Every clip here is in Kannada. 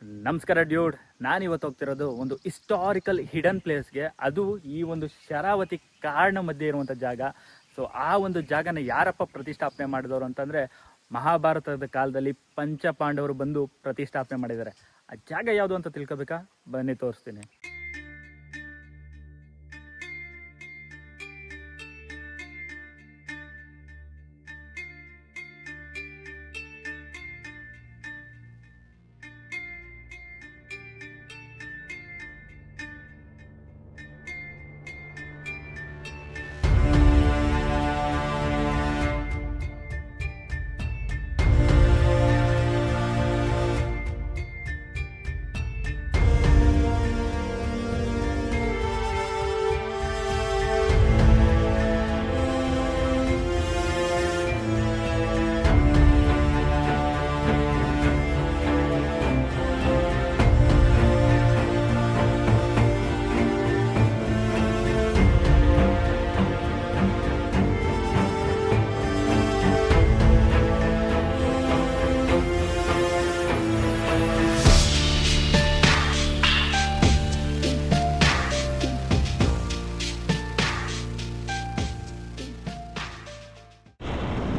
ನಮಸ್ಕಾರ ಡ್ಯೂಡ್. ನಾನಿವತ್ತು ಹೋಗ್ತಿರೋದು ಒಂದು ಹಿಸ್ಟಾರಿಕಲ್ ಹಿಡನ್ ಪ್ಲೇಸ್ಗೆ. ಅದು ಈ ಒಂದು ಶರಾವತಿ ಕಾಡಿನ ಮಧ್ಯೆ ಇರುವಂಥ ಜಾಗ. ಸೊ ಆ ಒಂದು ಜಾಗನ ಯಾರಪ್ಪ ಪ್ರತಿಷ್ಠಾಪನೆ ಮಾಡಿದವರು ಅಂತಂದರೆ, ಮಹಾಭಾರತದ ಕಾಲದಲ್ಲಿ ಪಂಚಪಾಂಡವರು ಬಂದು ಪ್ರತಿಷ್ಠಾಪನೆ ಮಾಡಿದ್ದಾರೆ. ಆ ಜಾಗ ಯಾವುದು ಅಂತ ತಿಳ್ಕೊಬೇಕಾ? ಬನ್ನಿ ತೋರಿಸ್ತೀನಿ.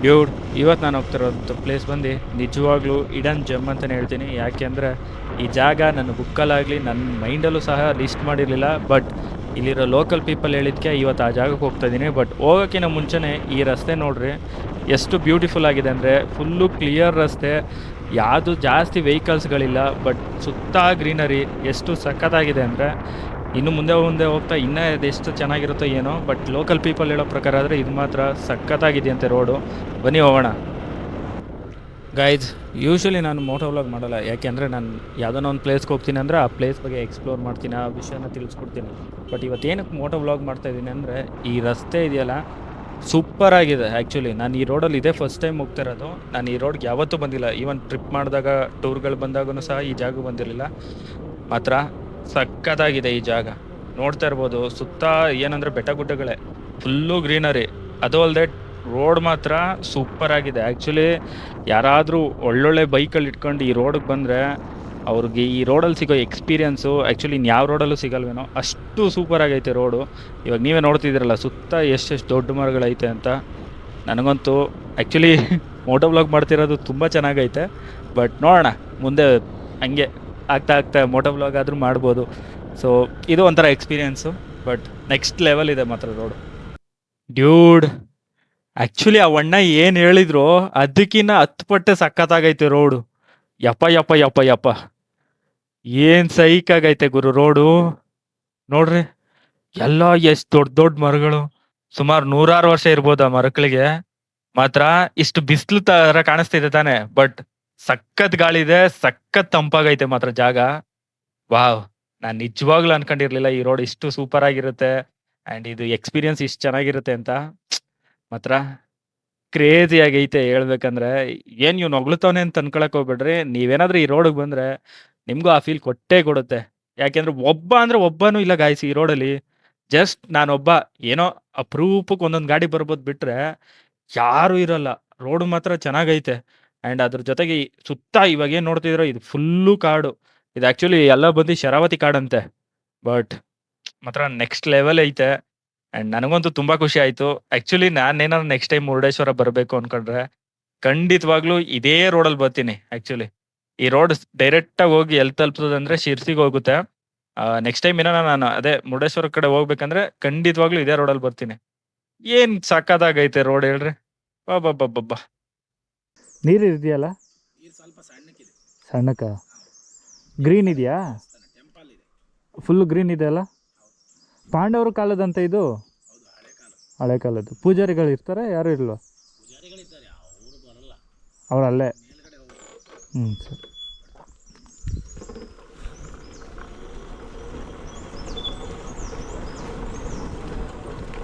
ಡ್ಯೂಡ್, ಇವತ್ತು ನಾನು ಹೋಗ್ತಿರೋಂಥ ಪ್ಲೇಸ್ ಬಂದು ನಿಜವಾಗ್ಲೂ ಇಡನ್ ಜಮ್ ಅಂತಲೇ ಹೇಳ್ತೀನಿ. ಯಾಕೆಂದರೆ ಈ ಜಾಗ ನನ್ನ ಬುಕ್ಕಲ್ಲಾಗಲಿ ನನ್ನ ಮೈಂಡಲ್ಲೂ ಸಹ ಲಿಸ್ಟ್ ಮಾಡಿರಲಿಲ್ಲ. ಬಟ್ ಇಲ್ಲಿರೋ ಲೋಕಲ್ ಪೀಪಲ್ ಹೇಳಿದ್ದಕ್ಕೆ ಇವತ್ತು ಆ ಜಾಗಕ್ಕೆ ಹೋಗ್ತಾಯಿದ್ದೀನಿ. ಬಟ್ ಹೋಗೋಕ್ಕಿಂತ ಮುಂಚೆನೇ ಈ ರಸ್ತೆ ನೋಡ್ರಿ ಎಷ್ಟು ಬ್ಯೂಟಿಫುಲ್ ಆಗಿದೆ ಅಂದರೆ, ಫುಲ್ಲು ಕ್ಲಿಯರ್ ರಸ್ತೆ, ಯಾವುದು ಜಾಸ್ತಿ ವೆಹಿಕಲ್ಸ್ಗಳಿಲ್ಲ. ಬಟ್ ಸುತ್ತ ಗ್ರೀನರಿ ಎಷ್ಟು ಸಖತ್ತಾಗಿದೆ ಅಂದರೆ, ಇನ್ನು ಮುಂದೆ ಹೋಗ್ತಾ ಇನ್ನೂ ಅದೆಷ್ಟು ಚೆನ್ನಾಗಿರುತ್ತೋ ಏನೋ. ಬಟ್ ಲೋಕಲ್ ಪೀಪಲ್ ಹೇಳೋ ಪ್ರಕಾರ ಆದರೆ ಇದು ಮಾತ್ರ ಸಖತ್ತಾಗಿದೆಯಂತೆ ರೋಡು. ಬನ್ನಿ ಹೋಗೋಣ. ಗೈಸ್, ಯೂಶ್ವಲಿ ನಾನು ಮೋಟೋ ವ್ಲಾಗ್ ಮಾಡಲ್ಲ. ಯಾಕೆಂದರೆ ನಾನು ಯಾವುದೋ ಒಂದು ಪ್ಲೇಸ್ಗೆ ಹೋಗ್ತೀನಿ ಅಂದರೆ ಆ ಪ್ಲೇಸ್ ಬಗ್ಗೆ ಎಕ್ಸ್ಪ್ಲೋರ್ ಮಾಡ್ತೀನಿ, ಆ ವಿಷಯನ ತಿಳಿಸ್ಕೊಡ್ತೀನಿ. ಬಟ್ ಇವತ್ತೇನಕ್ಕೆ ಮೋಟೋ ವ್ಲಾಗ್ ಮಾಡ್ತಾಯಿದ್ದೀನಿ ಅಂದರೆ, ಈ ರಸ್ತೆ ಇದೆಯಲ್ಲ ಸೂಪರಾಗಿದೆ. ಆ್ಯಕ್ಚುಲಿ ನಾನು ಈ ರೋಡಲ್ಲಿ ಇದೇ ಫಸ್ಟ್ ಟೈಮ್ ಹೋಗ್ತಾ ಇರೋದು. ನಾನು ಈ ರೋಡ್ಗೆ ಯಾವತ್ತೂ ಬಂದಿಲ್ಲ. ಈವನ್ ಟ್ರಿಪ್ ಮಾಡಿದಾಗ, ಟೂರ್ಗಳು ಬಂದಾಗೂ ಸಹ ಈ ಜಾಗ ಬಂದಿರಲಿಲ್ಲ. ಮಾತ್ರ ಸಖತ್ತಾಗಿದೆ ಈ ಜಾಗ. ನೋಡ್ತಾ ಇರ್ಬೋದು ಸುತ್ತ ಏನಂದರೆ ಬೆಟ್ಟ ಗುಡ್ಡಗಳೇ, ಫುಲ್ಲು ಗ್ರೀನರಿ. ಅದು ಅಲ್ಲದೆ ರೋಡ್ ಮಾತ್ರ ಸೂಪರ್ ಆಗಿದೆ. ಆ್ಯಕ್ಚುಲಿ ಯಾರಾದರೂ ಒಳ್ಳೊಳ್ಳೆ ಬೈಕಲ್ಲಿ ಇಟ್ಕೊಂಡು ಈ ರೋಡಿಗೆ ಬಂದರೆ ಅವ್ರಿಗೆ ಈ ರೋಡಲ್ಲಿ ಸಿಗೋ ಎಕ್ಸ್ಪೀರಿಯೆನ್ಸು ಆ್ಯಕ್ಚುಲಿ ಇನ್ಯಾವ ರೋಡಲ್ಲೂ ಸಿಗಲ್ವೇನೋ, ಅಷ್ಟು ಸೂಪರ್ ಆಗೈತೆ ರೋಡು. ಇವಾಗ ನೀವೇ ನೋಡ್ತಿದ್ದೀರಲ್ಲ ಸುತ್ತ ಎಷ್ಟೆಷ್ಟು ದೊಡ್ಡ ಮರಗಳೈತೆ ಅಂತ. ನನಗಂತೂ ಆ್ಯಕ್ಚುಲಿ ಮೋಟೋ ವ್ಲಾಗ್ ಮಾಡ್ತಿರೋದು ತುಂಬ ಚೆನ್ನಾಗೈತೆ. ಬಟ್ ನೋಡೋಣ ಮುಂದೆ ಹಂಗೆ ಆಗ್ತಾ ಮೋಟೋ ವ್ಲಾಗ್ ಆದರೂ ಮಾಡ್ಬೋದು. ಸೊ ಇದು ಒಂಥರ ಎಕ್ಸ್ಪೀರಿಯೆನ್ಸು. ಬಟ್ ನೆಕ್ಸ್ಟ್ ಲೆವೆಲ್ ಇದೆ ಮಾತ್ರ ರೋಡು. ಡ್ಯೂಡ್, ಆ್ಯಕ್ಚುಲಿ ಆ ಅಣ್ಣ ಏನು ಹೇಳಿದ್ರು ಅದಕ್ಕಿಂತ 10 ಪಟ್ಟು ಸಖತ್ತಾಗೈತೆ ರೋಡು. ಯಪ್ಪ ಏನು ಸೈಕಾಗೈತೆ ಗುರು ರೋಡು. ನೋಡ್ರಿ ಎಲ್ಲ ಎಷ್ಟು ದೊಡ್ಡ ಮರಗಳು, ಸುಮಾರು 100 ವರ್ಷ ಇರ್ಬೋದು ಆ ಮರಗಳಿಗೆ. ಮಾತ್ರ ಇಷ್ಟು ಬಿಸಿಲು ಥರ ಕಾಣಿಸ್ತಿದೆ ತಾನೆ. ಬಟ್ ಸಖತ್ ಗಾಳಿ ಇದೆ, ಸಖತ್ ತಂಪಾಗೈತೆ ಮಾತ್ರ ಜಾಗ. ವಾವ್, ನಾನು ನಿಜವಾಗ್ಲೂ ಅನ್ಕೊಂಡಿರ್ಲಿಲ್ಲ ಈ ರೋಡ್ ಇಷ್ಟು ಸೂಪರ್ ಆಗಿರುತ್ತೆ ಆ್ಯಂಡ್ ಇದು ಎಕ್ಸ್ಪೀರಿಯನ್ಸ್ ಇಷ್ಟು ಚೆನ್ನಾಗಿರುತ್ತೆ ಅಂತ. ಮಾತ್ರ ಕ್ರೇಜಿ ಆಗೈತೆ ಹೇಳ್ಬೇಕಂದ್ರೆ. ಏನು ಇವ್ನು ಹೊಗ್ಳುತ್ತವನೆ ಅಂತ ಅನ್ಕೊಳಕ್ ಹೋಗ್ಬೇಡ್ರಿ. ನೀವೇನಾದ್ರೂ ಈ ರೋಡಿಗೆ ಬಂದರೆ ನಿಮಗೂ ಆ ಫೀಲ್ ಕೊಟ್ಟೇ ಕೊಡುತ್ತೆ. ಯಾಕೆಂದ್ರೆ ಒಬ್ಬನೂ ಇಲ್ಲ ಗಾಯ್ಸ್ ಈ ರೋಡಲ್ಲಿ. ಜಸ್ಟ್ ನಾನೊಬ್ಬ, ಏನೋ ಅಪರೂಪಕ್ಕೆ ಒಂದೊಂದು ಗಾಡಿ ಬರ್ಬೋದು ಬಿಟ್ರೆ ಯಾರೂ ಇರಲ್ಲ. ರೋಡು ಮಾತ್ರ ಚೆನ್ನಾಗೈತೆ. ಆ್ಯಂಡ್ ಅದ್ರ ಜೊತೆಗೆ ಸುತ್ತ ಇವಾಗ ಏನು ನೋಡ್ತಿದ್ದೀರೋ ಇದು ಫುಲ್ಲು ಕಾಡು. ಇದು ಆ್ಯಕ್ಚುಲಿ ಎಲ್ಲ ಬಂದು ಶರಾವತಿ ಕಾಡಂತೆ. ಬಟ್ ಮಾತ್ರ ನೆಕ್ಸ್ಟ್ ಲೆವೆಲ್ ಐತೆ. ಆ್ಯಂಡ್ ನನಗಂತೂ ತುಂಬ ಖುಷಿ ಆಯಿತು. ಆ್ಯಕ್ಚುಲಿ ನಾನೇನಾದ್ರು ನೆಕ್ಸ್ಟ್ ಟೈಮ್ ಮುರುಡೇಶ್ವರ ಬರಬೇಕು ಅಂದ್ಕೊಂಡ್ರೆ ಖಂಡಿತವಾಗ್ಲೂ ಇದೇ ರೋಡಲ್ಲಿ ಬರ್ತೀನಿ. ಆ್ಯಕ್ಚುಲಿ ಈ ರೋಡ್ ಡೈರೆಕ್ಟಾಗಿ ಹೋಗಿ ಎಲ್ಲಿ ತಲುಪ್ತದೆ ಅಂದರೆ ಶಿರ್ಸಿಗೆ ಹೋಗುತ್ತೆ. ನೆಕ್ಸ್ಟ್ ಟೈಮ್ ಏನೋ ನಾನು ಅದೇ ಮುರುಡೇಶ್ವರ ಕಡೆ ಹೋಗ್ಬೇಕಂದ್ರೆ ಖಂಡಿತವಾಗ್ಲೂ ಇದೇ ರೋಡಲ್ಲಿ ಬರ್ತೀನಿ. ಏನು ಸಕ್ಕತ್ತಾಗೈತೆ ರೋಡ್ ಹೇಳ್ರಿ. ಬಾಬಾ ನೀರು ಇದೆಯಲ್ಲ, ಸಣ್ಣಕ್ಕ ಗ್ರೀನ್ ಇದೆಯಾ? ಫುಲ್ಲು ಗ್ರೀನ್ ಇದೆ ಅಲ್ಲ. ಪಾಂಡವರ ಕಾಲದಂತ ಇದು, ಹಳೆ ಕಾಲದ್ದು. ಪೂಜಾರಿಗಳು ಇರ್ತಾರೆ, ಯಾರು ಇರಲ್ವ? ಅವರಲ್ಲೇ. ಸರಿ.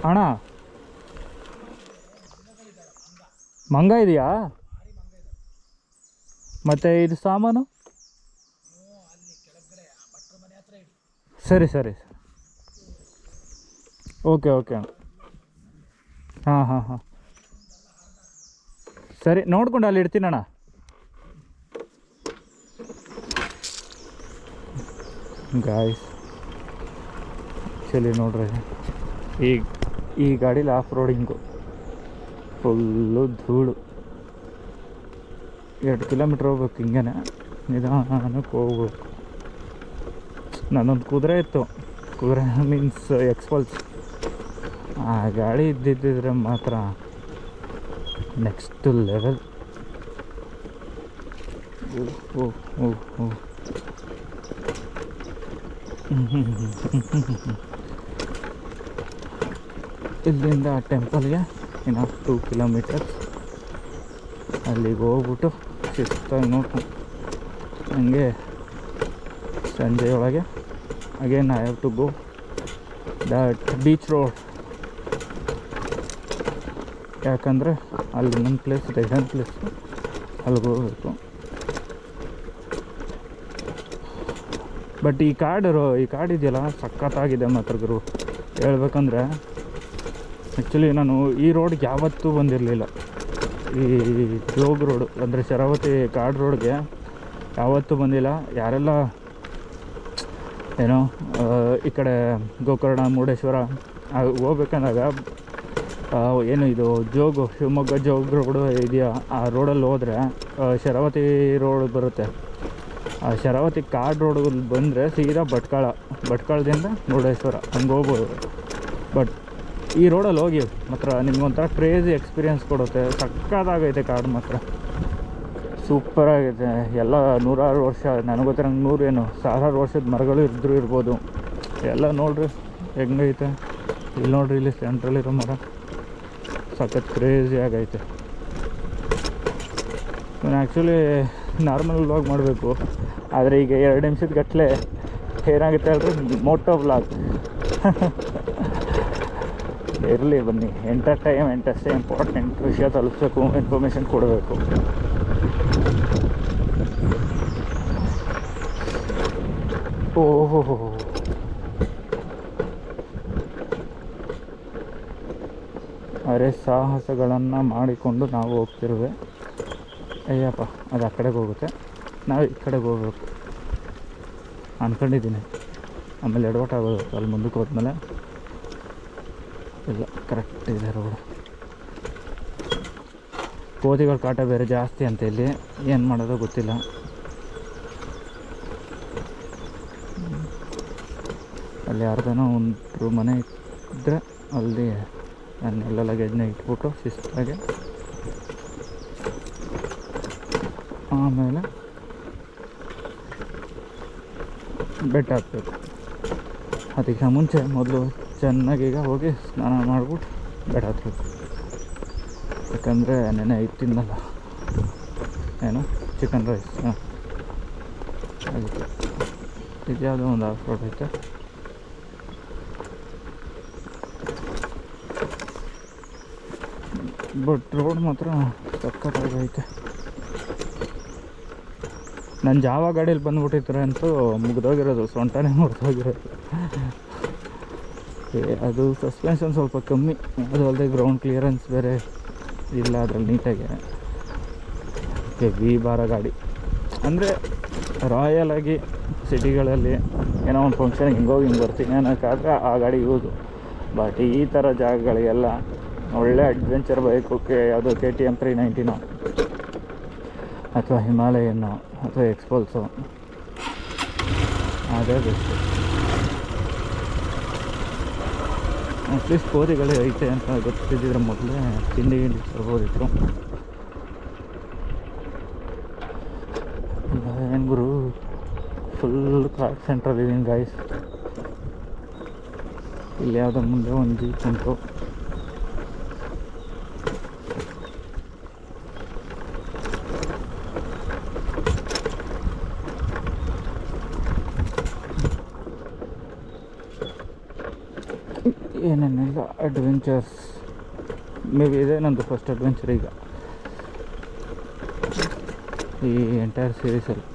ಅಣ್ಣ ಮಂಗ ಇದೆಯಾ? ಮತ್ತೆ ಇದು ಸಾಮಾನು? ಸರಿ ಓಕೆ ಅಣ್ಣ. ಹಾಂ ಸರಿ, ನೋಡ್ಕೊಂಡು ಅಲ್ಲಿ ಇಡ್ತೀನಣ್ಣ. ಗಾಯ್ಸ್ ಆ್ಯಕ್ಚುಲಿ ನೋಡ್ರಿ, ಈ ಗಾಡೀಲಿ ಆಫ್ ರೋಡಿಂಗು ಫುಲ್ಲು ಧೂಳು. 2 ಕಿಲೋಮೀಟ್ರ್ ಹೋಗ್ಬೇಕು, ಹಿಂಗೆ ನಿಧಾನಕ್ಕೆ ಹೋಗ್ಬೇಕು. ನನ್ನೊಂದು ಕುದುರೆ ಇತ್ತು, ಕುದುರೆ ಮೀನ್ಸ್ ಎಕ್ಸ್ಪಲ್ಸ್. ಆ ಗಾಡಿ ಇದ್ದಿದ್ದರೆ ಮಾತ್ರ ನೆಕ್ಸ್ಟ್ ಲೆವೆಲ್. ಇಲ್ಲಿಂದ ಟೆಂಪಲ್ಗೆ ಇನ್ನು 2 ಕಿಲೋಮೀಟರ್ಸ್. ಅಲ್ಲಿಗೆ ಹೋಗ್ಬಿಟ್ಟು ಶಿಸ್ತಾಗಿ ನೋಡ್ಕೊಂಡು ಹಂಗೆ ಸಂಜೆಯೊಳಗೆ again I have to go that beach road. ಯಾಕಂದರೆ ಅಲ್ಲಿ ನನ್ನ ಪ್ಲೇಸ್ ಇದೆ, ಇದೊಂದು ಪ್ಲೇಸ್, ಅಲ್ಲಿಗೆ ಹೋಗಬೇಕು. ಬಟ್ ಈ ಕಾಡು ಇದೆಯಲ್ಲ ಸಖತ್ತಾಗಿದೆ ಮಾತ್ರ ಗುರು. ಹೇಳ್ಬೇಕಂದ್ರೆ ಆ್ಯಕ್ಚುಲಿ ನಾನು ಈ ರೋಡ್ಗೆ ಯಾವತ್ತೂ ಬಂದಿರಲಿಲ್ಲ. ಈ ಜೋಗ್ ರೋಡು ಅಂದರೆ ಶರಾವತಿ ಕಾಡು ರೋಡ್ಗೆ ಯಾವತ್ತೂ ಬಂದಿಲ್ಲ. ಯಾರೆಲ್ಲ ಏನೋ ಈ ಕಡೆ ಗೋಕರ್ಣ, ಮುರುಡೇಶ್ವರ ಹೋಗ್ಬೇಕಂದಾಗ ಏನು ಇದು ಶಿವಮೊಗ್ಗ ಜೋಗ್ ರೋಡು ಇದೆಯಾ, ಆ ರೋಡಲ್ಲಿ ಹೋದರೆ ಶರಾವತಿ ರೋಡ್ ಬರುತ್ತೆ. ಆ ಶರಾವತಿ ಕಾಡು ರೋಡಲ್ಲಿ ಬಂದರೆ ಸೀದಾ ಭಟ್ಕಳದಿಂದ ಮುರುಡೇಶ್ವರ ಹಂಗೆ ಹೋಗ್ಬೋದು. ಬಟ್ ಈ ರೋಡಲ್ಲಿ ಹೋಗಿ ಮಾತ್ರ ನಿಮ್ಗೊಂಥರ ಕ್ರೇಜಿ ಎಕ್ಸ್ಪೀರಿಯೆನ್ಸ್ ಕೊಡುತ್ತೆ. ಸಕ್ಕತ್ತಾಗೈತೆ ಕಾಡು ಮಾತ್ರ, ಸೂಪರಾಗೈತೆ. ಎಲ್ಲ 100 ವರ್ಷ, ನನಗೆ ಗೊತ್ತಿರಂಗೆ 100 ಏನು 1000 ವರ್ಷದ ಮರಗಳು ಇರ್ಬೋದು. ಎಲ್ಲ ನೋಡ್ರಿ ಹೆಂಗೈತೆ. ಇಲ್ಲಿ ನೋಡ್ರಿ, ಇಲ್ಲಿ ಸೆಂಟ್ರಲ್ಲಿರೋ ಮರ ಸಖತ್ ಕ್ರೇಜಿ ಆಗೈತೆ. ನಾನು ಆ್ಯಕ್ಚುಲಿ ನಾರ್ಮಲ್ ವ್ಲಾಗ್ ಮಾಡಬೇಕು, ಆದರೆ ಈಗ 2 ನಿಮಿಷದ ಗಟ್ಟಲೆ ಏನಾಗುತ್ತೆ ಹೇಳ್ರಿ, ಮೋಟೋ ವ್ಲಾಗ್. ಇರಲಿ ಬನ್ನಿ, ಎಂಟರ್ಟೈನ್ಮೆಂಟ್ ಅಷ್ಟೇ ಇಂಪಾರ್ಟೆಂಟ್. ವಿಷಯ ತಲುಪಿಸ್ಬೇಕು, ಇನ್ಫಾರ್ಮೇಷನ್ ಕೊಡಬೇಕು. ಓಹೋ, ಅರೆ ಸಾಹಸಗಳನ್ನು ಮಾಡಿಕೊಂಡು ನಾವು ಹೋಗ್ತಿರುವೆ. ಅಯ್ಯಪ್ಪ, ಅದು ಆ ಕಡೆಗೆ ಹೋಗುತ್ತೆ, ನಾವು ಈ ಕಡೆಗೆ ಹೋಗ್ಬೇಕು ಅಂದ್ಕೊಂಡಿದ್ದೀನಿ. ಆಮೇಲೆ ಎಡವಟ್ ಆಗೋದು ಅಲ್ಲಿ ಮುಂದಕ್ಕೆ ಹೋದ್ಮೇಲೆ. ಇಲ್ಲ, ಕರೆಕ್ಟ್ ಇದೆ ರೋಡು. ಕೋತಿಗಳ ಕಾಟ ಬೇರೆ ಜಾಸ್ತಿ ಅಂತ ಇಲ್ಲಿ, ಏನು ಮಾಡೋದೋ ಗೊತ್ತಿಲ್ಲ. ಅಲ್ಲಿ ಯಾರ್ದನೋ ಒಂದು ಮನೆ ಇದ್ದರೆ ಅಲ್ಲಿ ನಾನೆಲ್ಲ ಲಗೇಜ್ನ ಇಟ್ಬಿಟ್ಟು ಶಿಸ್ತಾಗಿ ಆಮೇಲೆ ಬೆಟ್ಟ ಹತ್ತಬೇಕು. ಅದಕ್ಕೆ ಮುಂಚೆ ಮೊದಲು ಚೆನ್ನಾಗಿ ಈಗ ಹೋಗಿ ಸ್ನಾನ ಮಾಡಿಬಿಟ್ಟು ಬೆಟ್ಟ ಹತ್ತಬೇಕು. ಯಾಕಂದರೆ ನೆನೆ ತಿನ್ನಲ್ಲ, ಏನು ಚಿಕನ್ ರೈಸ್. ಅದಕ್ಕೆ ಇದು ಯಾವುದೋ ಒಂದು ಆಫ್ ರೋಡ್ ಐತೆ. ಬಟ್ ರೋಡ್ ಮಾತ್ರ ಸಕ್ಕತ್ತಾಗೈತೆ. ನನ್ನ ಜಾವ ಗಾಡೀಲಿ ಬಂದುಬಿಟ್ಟಿದ್ರೆ ಅಂತೂ ಮುಗಿದೋಗಿರೋದು, ಸೊಂಟನೇ ಮುಗಿದೋಗಿರೋದು. ಅದು ಸಸ್ಪೆನ್ಷನ್ ಸ್ವಲ್ಪ ಕಮ್ಮಿ, ಅದು ಅಲ್ಲದೆ ಗ್ರೌಂಡ್ ಕ್ಲಿಯರೆನ್ಸ್ ಬೇರೆ ಇಲ್ಲ ಅದರಲ್ಲಿ ನೀಟಾಗಿ. ಹೆವಿ ಭಾರ ಗಾಡಿ ಅಂದರೆ ರಾಯಲಾಗಿ ಸಿಟಿಗಳಲ್ಲಿ ಏನೋ ಒಂದು ಫಂಕ್ಷನ್ಗೆ ಹಿಂಗೋಗಿ ಹಿಂಗೆ ಬರ್ತೀನಿ ಅನ್ನೋಕ್ಕಾದ್ರೆ ಆ ಗಾಡಿ ಯೂಸು. ಬಟ್ ಈ ಥರ ಜಾಗಗಳಿಗೆಲ್ಲ ಒಳ್ಳೆ ಅಡ್ವೆಂಚರ್ ಬೈಕು, ಯಾವುದೋ KTM 390 ಅಥವಾ ಹಿಮಾಲಯನ್ನು ಅಥವಾ ಎಕ್ಸ್ಪಲ್ಸು, ಅದೇ ಬೆಸ್ಟು. ಅಟ್ಲೀಸ್ಟ್ ಕೋತಿಗಳೇ ಐತೆ ಅಂತ ಗೊತ್ತಿದ್ದಿದ್ರೆ ಮೊದಲೇ ತಿಂಡಿ ತರ್ಬೋದಿತ್ತು. ಏನು ಗುರು, ಫುಲ್ ಕಾರ್ ಸೆಂಟ್ರಲ್ ಇದೀನಿ ಗಾಯ್ಸ್. ಇಲ್ಲಿ ಯಾವುದೋ ಮುಂದೆ ಒಂದು ಜೀಪ್ ಉಂಟು. ಏನೇನಿಲ್ಲ ಅಡ್ವೆಂಚರ್ಸ್. ಮೇ ಬಿ ಇದೆ ನಂದು ಫಸ್ಟ್ ಅಡ್ವೆಂಚರ್ ಈಗ ಈ ಎಂಟೈರ್ ಸೀರೀಸಲ್ಲಿ.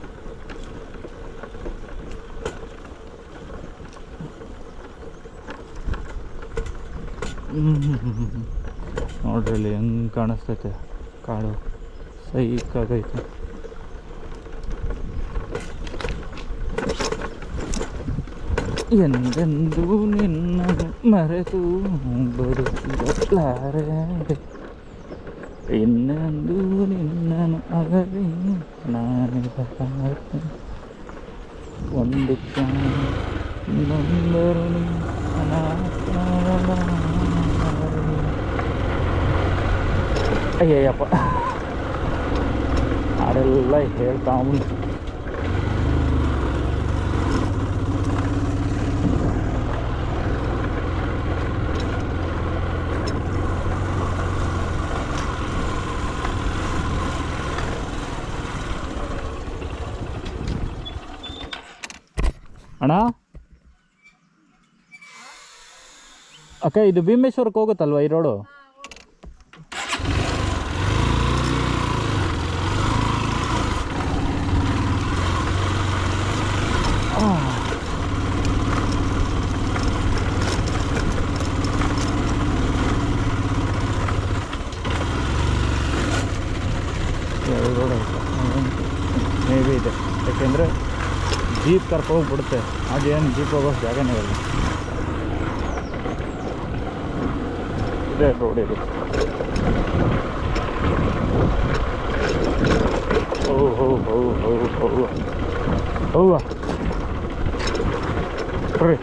ನೋಡ್ರಿ ಇಲ್ಲಿ ಹೆಂಗೆ ಕಾಣಿಸ್ತೈತೆ ಕಾಡು, ಸೈಕಾಗೈತೆ. ಎಂದೆಂದೂ ನಿನ್ನನ್ನು ಮರೆತು ಬದುಕಲಾರೆ, ಇನ್ನೆಂದೂ ನಿನ್ನನ್ನು ಅಗಲಿ ನಾನೇ ಬರಲಾರೆ. ಒಂದು ಕ್ಷಣ ಇನ್ನೊಂದರು ಅಯ್ಯಯ್ಯಪ್ಪ, ಹಾಡೆಲ್ಲ ಹೇಳ್ತಾ ಉಂಟು. ಅಣ್ಣ ಅಕ್ಕ, ಇದು ಭೀಮೇಶ್ವರಕ್ಕೆ ಹೋಗುತ್ತಲ್ವ ಈ ರೋಡು? ರೋಡ್ ಮೇ ಬಿ ಇದೆ, ಯಾಕೆಂದರೆ ಜೀಪ್ ಕರ್ಕೊಂಡೋಗ್ಬಿಡುತ್ತೆ. ಹಾಗೇನು ಜೀಪ್ ಹೋಗೋಷ್ಟು ಜಾಗನೇ ಇಲ್ಲ. ಇದೇ ರೋಡ್ ಇದು. ಹೌವಾ ಬರ್ರಿ.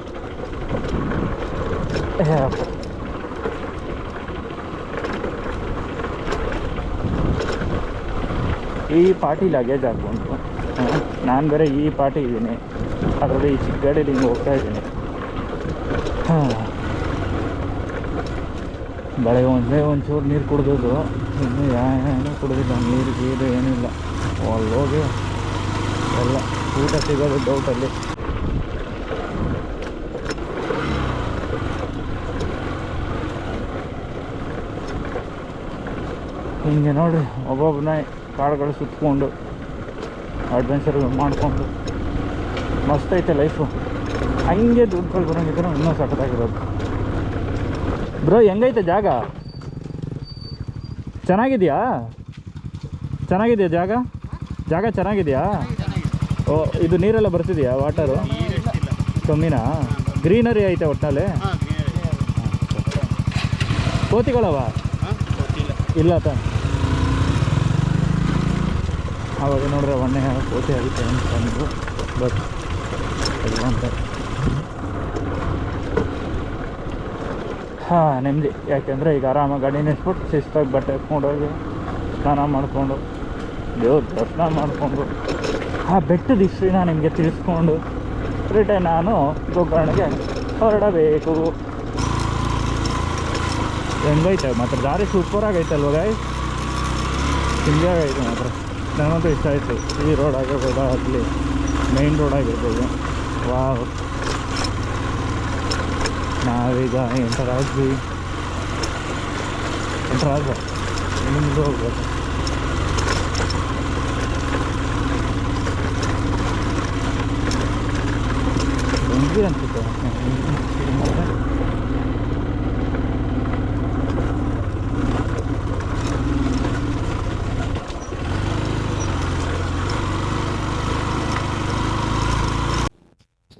ಈ ಪಾರ್ಟಿ ಲಗೇಜ್ ಹಾಕ್ಕೊಂಡು ನಾನು ಬೇರೆ ಈ ಪಾರ್ಟಿ ಇದ್ದೀನಿ, ಅದರಲ್ಲಿ ಈ ಚಿಕ್ಕ ಗಾಡೀಲಿ ಹಿಂಗೆ ಹೋಗ್ತಾ ಇದ್ದೀನಿ. ಬೆಳಗ್ಗೆ ಒಂಚೂರು ನೀರು ಕುಡಿದೋದು, ಇನ್ನೂ ಏನೂ ಕುಡಿದಿಲ್ಲ. ನೀರು ಗೀರು ಏನಿಲ್ಲ. ಅಲ್ಲೋಗಿ ಎಲ್ಲ ಊಟ ಸಿಗೋದು ಡೌಟಲ್ಲಿ. ಹಿಂಗೆ ನೋಡಿರಿ, ಒಬ್ಬೊಬ್ಬನೇ ಕಾಡುಗಳು ಸುತ್ತಕೊಂಡು ಅಡ್ವೆಂಚರ್ ಮಾಡಿಕೊಂಡು ಮಸ್ತ್ ಐತೆ ಲೈಫು. ಹಂಗೆ ದುಡ್ಡುಗಳು ಬರೋಂಗಿದ್ರೆ ಇನ್ನೂ ಸಖತ್ತಾಗಿರೋದು. ಬ್ರೋ ಹೆಂಗೈತೆ ಜಾಗ? ಚೆನ್ನಾಗಿದೆಯಾ? ಚೆನ್ನಾಗಿದೆಯಾ ಜಾಗ? ಜಾಗ ಚೆನ್ನಾಗಿದೆಯಾ? ಓ, ಇದು ನೀರೆಲ್ಲ ಬರ್ತಿದೆಯಾ? ವಾಟರು ಕಮ್ಮಿನಾ? ಗ್ರೀನರಿ ಐತೆ ಒಟ್ಟಿನಲ್ಲಿ? ಕೋತಿಗಳವ? ಇಲ್ಲ ತ ಆವಾಗ ನೋಡ್ರೆ ಒಣ್ಣೆ ಕೋತಿ ಆಗುತ್ತೆ ಅಂತಂದು, ಬಟ್ ಇಲ್ಲ ಅಂತ. ಹಾಂ, ನೆಮ್ಮದಿ. ಯಾಕೆಂದರೆ ಈಗ ಆರಾಮಾಗಿ ಗಾಡಿ ನಿಲ್ಲಿಸ್ಬಿಟ್ಟು ಶಿಸ್ತಾಗಿ ಬಟ್ಟೆ ಹಾಕ್ಕೊಂಡೋಗಿ ಸ್ನಾನ ಮಾಡಿಕೊಂಡು ದೇವ್ರ ದರ್ಶನ ಮಾಡಿಕೊಂಡು ಆ ಬೆಟ್ಟದ ಹಿಸ್ಟ್ರಿನ ನಿಮಗೆ ತಿಳಿಸ್ಕೊಂಡು ರಿಟರ್ನ್ ನಾನು ಗೋಕರ್ಣಗೆ ಹೊರಡಬೇಕು. ಹೆಂಗೈತೆ ಮಾತ್ರ ದಾರಿ ಸೂಪರಾಗೈತಲ್ವ ಗಾಯ್? ಹಿಂಗಾಗೈತೆ ಮಾತ್ರ. ನನಗಂತೂ ಇಷ್ಟ ಆಯಿತು. ಈ ರೋಡ್ ಆಗಿರ್ಬೋದು, ಅಲ್ಲಿ ಮೈನ್ ರೋಡ್ ಆಗಿರ್ಬೋದು. ವಾವ್, ನಾವೀಗ ಎಂಟರಾದ್ವಿ. ನಿಮ್ದು ಹೋಗ್ಬೇಕು. ಬೆಂಗಳೂರು ಅನ್ಸುತ್ತೆ.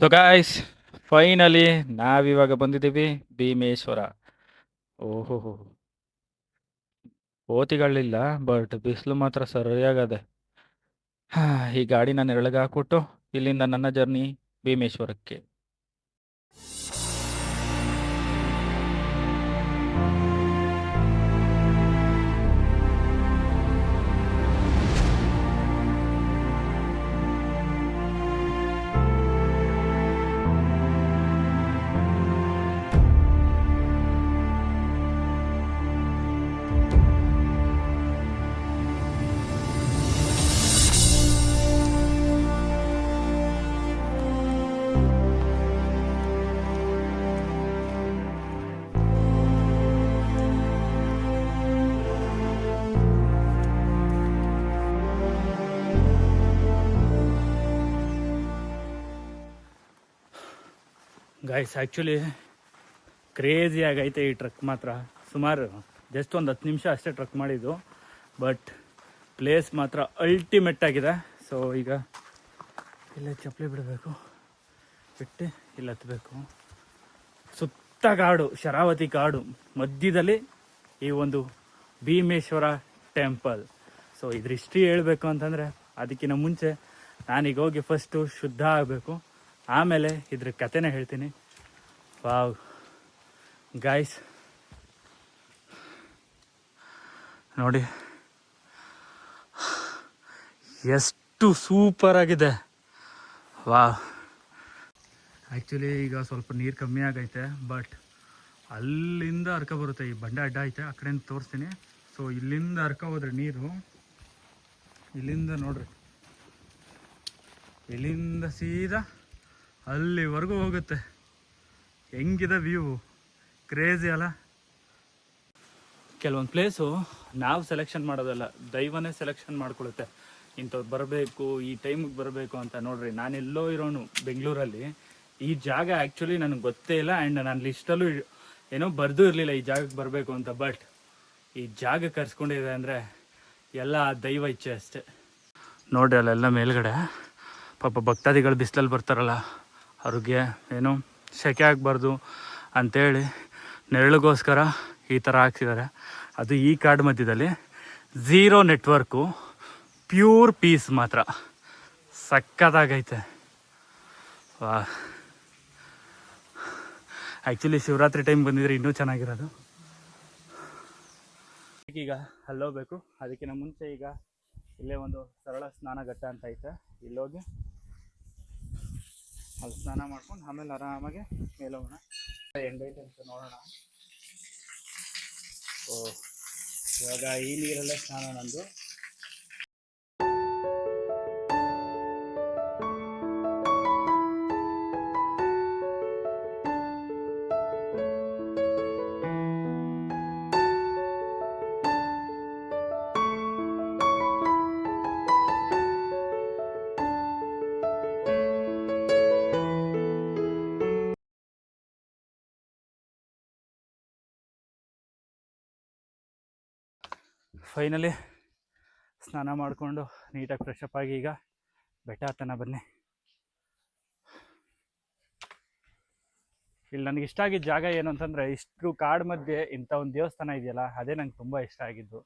ಸೊ ಗಾಯ್ಸ್, ಫೈನಲಿ ನಾವಿವಾಗ ಬಂದಿದ್ದೀವಿ ಭೀಮೇಶ್ವರ. ಓಹೋ, ಕೋತಿಗಳಿಲ್ಲ, ಬಟ್ ಬಿಸಿಲು ಮಾತ್ರ ಸರಿಯಾಗದೆ. ಈ ಗಾಡಿನ ನೆರಳಿಗೆ ಹಾಕ್ಬಿಟ್ಟು ಇಲ್ಲಿಂದ ನನ್ನ ಜರ್ನಿ ಭೀಮೇಶ್ವರಕ್ಕೆ. ಗೈಸ್, ಆ್ಯಕ್ಚುಲಿ ಕ್ರೇಜಿ ಆಗೈತೆ ಈ ಟ್ರಕ್ ಮಾತ್ರ. ಸುಮಾರು ಜಸ್ಟ್ ಒಂದು 10 ನಿಮಿಷ ಅಷ್ಟೇ ಟ್ರಕ್ ಮಾಡಿದ್ದು, ಬಟ್ ಪ್ಲೇಸ್ ಮಾತ್ರ ಅಲ್ಟಿಮೇಟ್ ಆಗಿದೆ. ಸೊ ಈಗ ಇಲ್ಲೇ ಚಪ್ಪಲಿ ಬಿಡಬೇಕು. ಬಿಟ್ಟು ಇಲ್ಲಿ ಹತ್ತಬೇಕು. ಸುತ್ತ ಕಾಡು, ಶರಾವತಿ ಕಾಡು ಮಧ್ಯದಲ್ಲಿ ಈ ಒಂದು ಭೀಮೇಶ್ವರ ಟೆಂಪಲ್. ಸೊ ಇದ್ರ ಹಿಸ್ಟ್ರಿ ಹೇಳಬೇಕು ಅಂತಂದರೆ ಅದಕ್ಕಿಂತ ಮುಂಚೆ ನಾನೀಗ ಹೋಗಿ ಫಸ್ಟು ಶುದ್ಧ ಆಗಬೇಕು, ಆಮೇಲೆ ಇದ್ರ ಕಥೆನ ಹೇಳ್ತೀನಿ. ವಾವ್ ಗಾಯ್ಸ್, ನೋಡಿ ಎಷ್ಟು ಸೂಪರ್ ಆಗಿದೆ. ವಾವ್. ಆ್ಯಕ್ಚುಲಿ ಈಗ ಸ್ವಲ್ಪ ನೀರು ಕಮ್ಮಿ ಆಗೈತೆ, ಬಟ್ ಅಲ್ಲಿಂದ ಹರ್ಕ ಬರುತ್ತೆ. ಈ ಬಂಡೆ ಅಡ್ಡ ಐತೆ, ಆ ಕಡೆಯಿಂದ ತೋರಿಸ್ತೀನಿ. ಸೊ ಇಲ್ಲಿಂದ ಹರ್ಕ ಹೋದ್ರೆ ನೀರು ಇಲ್ಲಿಂದ ನೋಡ್ರಿ, ಇಲ್ಲಿಂದ ಸೀದಾ ಅಲ್ಲಿವರೆಗೂ ಹೋಗುತ್ತೆ. ಹೆಂಗಿದೆ ವ್ಯೂ, ಕ್ರೇಜಿ ಅಲ್ಲ? ಕೆಲವೊಂದು ಪ್ಲೇಸು ನಾವು ಸೆಲೆಕ್ಷನ್ ಮಾಡೋದಲ್ಲ, ದೈವನೇ ಸೆಲೆಕ್ಷನ್ ಮಾಡ್ಕೊಳುತ್ತೆ. ಇಂಥವ್ರು ಬರಬೇಕು, ಈ ಟೈಮಿಗೆ ಬರಬೇಕು ಅಂತ. ನೋಡ್ರಿ, ನಾನೆಲ್ಲೋ ಇರೋನು ಬೆಂಗಳೂರಲ್ಲಿ, ಈ ಜಾಗ ಆ್ಯಕ್ಚುಲಿ ನನಗೆ ಗೊತ್ತೇ ಇಲ್ಲ. ಆ್ಯಂಡ್ ನಾನು ಲಿಸ್ಟಲ್ಲೂ ಏನೋ ಬರೆದು ಇರಲಿಲ್ಲ ಈ ಜಾಗಕ್ಕೆ ಬರಬೇಕು ಅಂತ. ಬಟ್ ಈ ಜಾಗ ಕರ್ಸ್ಕೊಂಡಿದೆ ಅಂದರೆ ಎಲ್ಲ ದೈವ ಇಚ್ಛೆ ಅಷ್ಟೇ. ನೋಡ್ರಿ ಅಲ್ಲೆಲ್ಲ ಮೇಲ್ಗಡೆ ಪಾಪ ಭಕ್ತಾದಿಗಳು ಬಿಸಿಲಲ್ಲಿ ಬರ್ತಾರಲ್ಲ, ಅವ್ರಿಗೆ ಏನೋ ಸೆಕೆ ಆಗಬಾರ್ದು ಅಂಥೇಳಿ ನೆರಳಿಗೋಸ್ಕರ ಈ ಥರ ಹಾಕ್ಸಿದ್ದಾರೆ. ಅದು ಈ ಕಾಡು ಮಧ್ಯದಲ್ಲಿ, ಝೀರೋ ನೆಟ್ವರ್ಕು, ಪ್ಯೂರ್ ಪೀಸ್ ಮಾತ್ರ. ಸಕ್ಕತ್ತಾಗೈತೆ. ವಾ. ಆ್ಯಕ್ಚುಲಿ ಶಿವರಾತ್ರಿ ಟೈಮ್ ಬಂದಿದ್ರೆ ಇನ್ನೂ ಚೆನ್ನಾಗಿರೋದು. ಈಗ ಅಲ್ಲೋಗ್ಬೇಕು. ಅದಕ್ಕಿಂತ ಮುಂಚೆ ಈಗ ಇಲ್ಲೇ ಒಂದು ಸರಳ ಸ್ನಾನ ಘಟ್ಟ ಅಂತ ಐತೆ, ಇಲ್ಲೋಗಿ ಅಲ್ಲಿ ಸ್ನಾನ ಮಾಡ್ಕೊಂಡು ಆಮೇಲೆ ಆರಾಮಾಗಿ ಮೇಲೆ ಹೋಗೋಣ. ಹೆಂಗೈತೆ ಅಂತ ನೋಡೋಣ. ಓ, ಇವಾಗ ಈ ನೀರಲ್ಲೇ ಸ್ನಾನ ನಂದು. ಫೈನಲಿ ಸ್ನಾನ ಮಾಡಿಕೊಂಡು ನೀಟಾಗಿ ಫ್ರೆಶಪ್ ಆಗಿ ಈಗ ಬೆಟ್ಟ ಹತ್ತನ ಬನ್ನಿ. ಇಲ್ಲಿ ನನಗೆ ಇಷ್ಟ ಆಗಿದ್ದ ಜಾಗ ಏನು ಅಂತಂದರೆ, ಇಷ್ಟು ಕಾಡು ಮಧ್ಯೆ ಇಂಥ ಒಂದು ದೇವಸ್ಥಾನ ಇದೆಯಲ್ಲ, ಅದೇ ನಂಗೆ ತುಂಬ ಇಷ್ಟ ಆಗಿದ್ದು.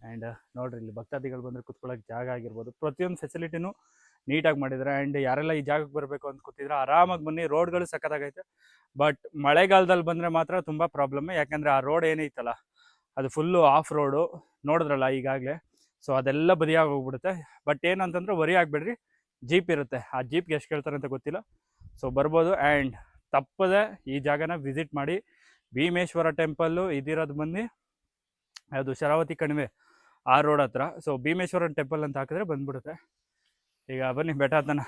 ಆ್ಯಂಡ್ ನೋಡಿರಿ, ಇಲ್ಲಿ ಭಕ್ತಾದಿಗಳು ಬಂದರೆ ಕುತ್ಕೊಳ್ಳೋಕೆ ಜಾಗ ಆಗಿರ್ಬೋದು, ಪ್ರತಿಯೊಂದು ಫೆಸಿಲಿಟಿನೂ ನೀಟಾಗಿ ಮಾಡಿದ್ದಾರೆ. ಆ್ಯಂಡ್ ಯಾರೆಲ್ಲ ಈ ಜಾಗಕ್ಕೆ ಬರಬೇಕು ಅಂತ ಕೂತಿದ್ರೆ ಆರಾಮಾಗಿ ಬನ್ನಿ. ರೋಡ್ಗಳು ಸಕ್ಕತ್ತಾಗೈತೆ. ಬಟ್ ಮಳೆಗಾಲದಲ್ಲಿ ಬಂದರೆ ಮಾತ್ರ ತುಂಬ ಪ್ರಾಬ್ಲಮ್ಮೆ. ಯಾಕೆಂದರೆ ಆ ರೋಡ್ ಏನೈತಲ್ಲ, ಅದು ಫುಲ್ಲು ಆಫ್ ರೋಡು, ನೋಡಿದ್ರಲ್ಲ ಈಗಾಗಲೇ. ಸೊ ಅದೆಲ್ಲ ಬದಿಯಾಗಿ ಹೋಗ್ಬಿಡುತ್ತೆ. ಬಟ್ ಏನಂತಂದ್ರೆ ವರಿ ಆಗಬೇಡ್ರಿ, ಜೀಪ್ ಇರುತ್ತೆ. ಆ ಜೀಪ್ಗೆ ಎಷ್ಟು ಕೇಳ್ತಾರೆ ಅಂತ ಗೊತ್ತಿಲ್ಲ. ಸೊ ಬರ್ಬೋದು. ಆ್ಯಂಡ್ ತಪ್ಪದೆ ಈ ಜಾಗನ ವಿಸಿಟ್ ಮಾಡಿ. ಭೀಮೇಶ್ವರ ಟೆಂಪಲ್ಲು ಇದಿರೋದು ಬಂದು ಅದು ಶರಾವತಿ ಕಣಿವೆ ಆ ರೋಡ್ ಹತ್ರ. ಸೊ ಭೀಮೇಶ್ವರ ಟೆಂಪಲ್ ಅಂತ ಹಾಕಿದ್ರೆ ಬಂದ್ಬಿಡುತ್ತೆ. ಈಗ ಬನ್ನಿ ಬೆಟ್ಟ ಹತ್ತನ.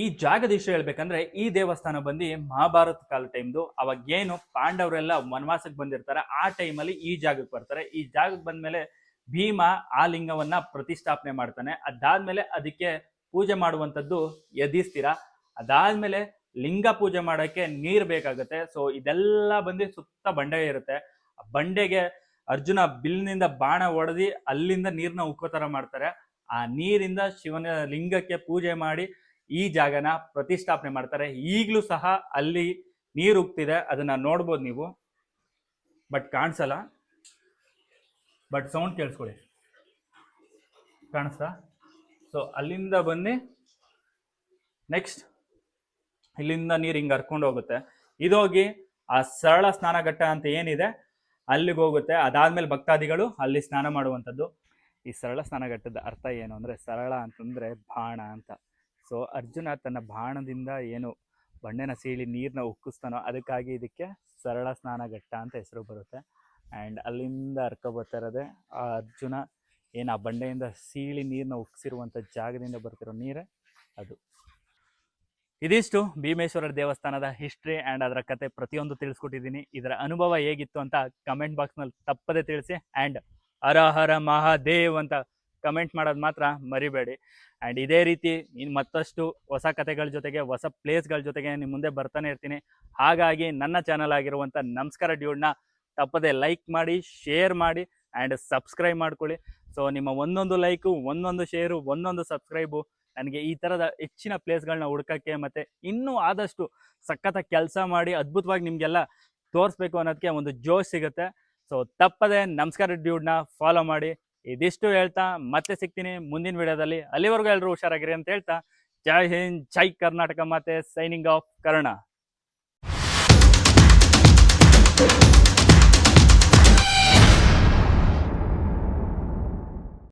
ಈ ಜಾಗದ ವಿಷಯ ಹೇಳ್ಬೇಕಂದ್ರೆ, ಈ ದೇವಸ್ಥಾನ ಬಂದು ಮಹಾಭಾರತ ಕಾಲ ಟೈಮ್ದು. ಅವಾಗ ಏನು ಪಾಂಡವರೆಲ್ಲ ವನವಾಸಕ್ಕೆ ಬಂದಿರ್ತಾರೆ, ಆ ಟೈಮಲ್ಲಿ ಈ ಜಾಗಕ್ಕೆ ಬರ್ತಾರೆ. ಈ ಜಾಗಕ್ಕೆ ಬಂದ್ಮೇಲೆ ಭೀಮ ಆ ಲಿಂಗವನ್ನ ಪ್ರತಿಷ್ಠಾಪನೆ ಮಾಡ್ತಾನೆ. ಅದಾದ್ಮೇಲೆ ಅದಕ್ಕೆ ಪೂಜೆ ಮಾಡುವಂಥದ್ದು ಯಧಿಸ್ತೀರ. ಅದಾದ್ಮೇಲೆ ಲಿಂಗ ಪೂಜೆ ಮಾಡೋಕ್ಕೆ ನೀರು ಬೇಕಾಗುತ್ತೆ. ಸೊ ಇದೆಲ್ಲ ಬಂದು ಸುತ್ತ ಬಂಡೆ ಇರುತ್ತೆ. ಆ ಬಂಡೆಗೆ ಅರ್ಜುನ ಬಿಲ್ನಿಂದ ಬಾಣ ಹೊಡೆದು ಅಲ್ಲಿಂದ ನೀರನ್ನ ಉಕ್ಕೋ ಥರ ಮಾಡ್ತಾರೆ. ಆ ನೀರಿಂದ ಶಿವನ ಲಿಂಗಕ್ಕೆ ಪೂಜೆ ಮಾಡಿ ಈ ಜಾಗನ ಪ್ರತಿಷ್ಠಾಪನೆ ಮಾಡ್ತಾರೆ. ಈಗಲೂ ಸಹ ಅಲ್ಲಿ ನೀರು ಉಕ್ತಿದೆ, ಅದನ್ನ ನೋಡ್ಬೋದು ನೀವು. ಬಟ್ ಕಾಣಿಸಲ್ಲ. ಬಟ್ ಸೌಂಡ್ ಕೇಳಿಸ್ಕೊಳ್ಳಿ, ಕಾಣಿಸ್ತಾ? ಸೊ ಅಲ್ಲಿಂದ ಬನ್ನಿ. ನೆಕ್ಸ್ಟ್ ಇಲ್ಲಿಂದ ನೀರು ಹಿಂಗೆ ಹರ್ಕೊಂಡು ಹೋಗುತ್ತೆ. ಇದೋಗಿ ಆ ಸರಳ ಸ್ನಾನ ಘಟ್ಟ ಅಂತ ಏನಿದೆ ಅಲ್ಲಿಗೆ ಹೋಗುತ್ತೆ. ಅದಾದ್ಮೇಲೆ ಭಕ್ತಾದಿಗಳು ಅಲ್ಲಿ ಸ್ನಾನ ಮಾಡುವಂಥದ್ದು. ಈ ಸರಳ ಸ್ನಾನಘಟ್ಟದ ಅರ್ಥ ಏನು ಅಂದರೆ, ಸರಳ ಅಂತಂದರೆ ಬಾಣ ಅಂತ. ಸೊ ಅರ್ಜುನ ತನ್ನ ಬಾಣದಿಂದ ಏನು ಬಂಡೆನ ಸೀಳಿ ನೀರನ್ನ ಉಕ್ಕಿಸ್ತಾನೋ ಅದಕ್ಕಾಗಿ ಇದಕ್ಕೆ ಸರಳ ಸ್ನಾನಘಟ್ಟ ಅಂತ ಹೆಸರು ಬರುತ್ತೆ. ಆ್ಯಂಡ್ ಅಲ್ಲಿಂದ ಹರ್ಕೊಬರ್ತಾ ಇರೋದೆ ಆ ಅರ್ಜುನ ಏನು ಆ ಬಂಡೆಯಿಂದ ಸೀಳಿ ನೀರನ್ನ ಉಕ್ಕಿಸಿರುವಂಥ ಜಾಗದಿಂದ ಬರ್ತಿರೋ ನೀರೇ ಅದು. ಇದಿಷ್ಟು ಭೀಮೇಶ್ವರ ದೇವಸ್ಥಾನದ ಹಿಸ್ಟ್ರಿ ಆ್ಯಂಡ್ ಅದರ ಕತೆ ಪ್ರತಿಯೊಂದು ತಿಳಿಸ್ಕೊಟ್ಟಿದ್ದೀನಿ. ಇದರ ಅನುಭವ ಹೇಗಿತ್ತು ಅಂತ ಕಮೆಂಟ್ ಬಾಕ್ಸ್ನಲ್ಲಿ ತಪ್ಪದೆ ತಿಳಿಸಿ. ಆ್ಯಂಡ್ ಹರ ಹರ ಮಹಾದೇವ್ ಅಂತ ಕಮೆಂಟ್ ಮಾಡೋದು ಮಾತ್ರ ಮರಿಬೇಡಿ. ಆ್ಯಂಡ್ ಇದೇ ರೀತಿ ಇನ್ನು ಮತ್ತಷ್ಟು ಹೊಸ ಕತೆಗಳ ಜೊತೆಗೆ ಹೊಸ ಪ್ಲೇಸ್ಗಳ ಜೊತೆಗೆ ನಿಮ್ಮ ಮುಂದೆ ಬರ್ತಾನೆ ಇರ್ತೀನಿ. ಹಾಗಾಗಿ ನನ್ನ ಚಾನಲ್ ಆಗಿರುವಂಥ ನಮಸ್ಕಾರ ಡ್ಯೂಡ್ನ ತಪ್ಪದೆ ಲೈಕ್ ಮಾಡಿ, ಶೇರ್ ಮಾಡಿ ಆ್ಯಂಡ್ ಸಬ್ಸ್ಕ್ರೈಬ್ ಮಾಡ್ಕೊಳ್ಳಿ. ಸೊ ನಿಮ್ಮ ಒಂದೊಂದು ಲೈಕು, ಒಂದೊಂದು ಶೇರು, ಒಂದೊಂದು ಸಬ್ಸ್ಕ್ರೈಬು ನನಗೆ ಈ ಥರದ ಹೆಚ್ಚಿನ ಪ್ಲೇಸ್ಗಳನ್ನ ಹುಡ್ಕೋಕ್ಕೆ ಮತ್ತು ಇನ್ನೂ ಆದಷ್ಟು ಸಖತ್ತಾಗಿ ಕೆಲಸ ಮಾಡಿ ಅದ್ಭುತವಾಗಿ ನಿಮಗೆಲ್ಲ ತೋರಿಸ್ಬೇಕು ಅನ್ನೋದಕ್ಕೆ ಒಂದು ಜೋಶ್ ಸಿಗುತ್ತೆ. ಸೊ ತಪ್ಪದೆ ನಮಸ್ಕಾರ ಡ್ಯೂಡ್ನ ಫಾಲೋ ಮಾಡಿ. ಇದಿಷ್ಟು ಹೇಳ್ತಾ ಮತ್ತೆ ಸಿಗ್ತೀನಿ ಮುಂದಿನ ವಿಡಿಯೋದಲ್ಲಿ. ಅಲ್ಲಿವರೆಗೂ ಎಲ್ಲರೂ ಹುಷಾರಾಗಿರಿ ಅಂತ ಹೇಳ್ತಾ, ಜೈ ಹಿಂದ್, ಜೈ ಕರ್ನಾಟಕ ಮಾತೆ, ಸೈನಿಂಗ್ ಆಫ್ ಕರ್ಣ.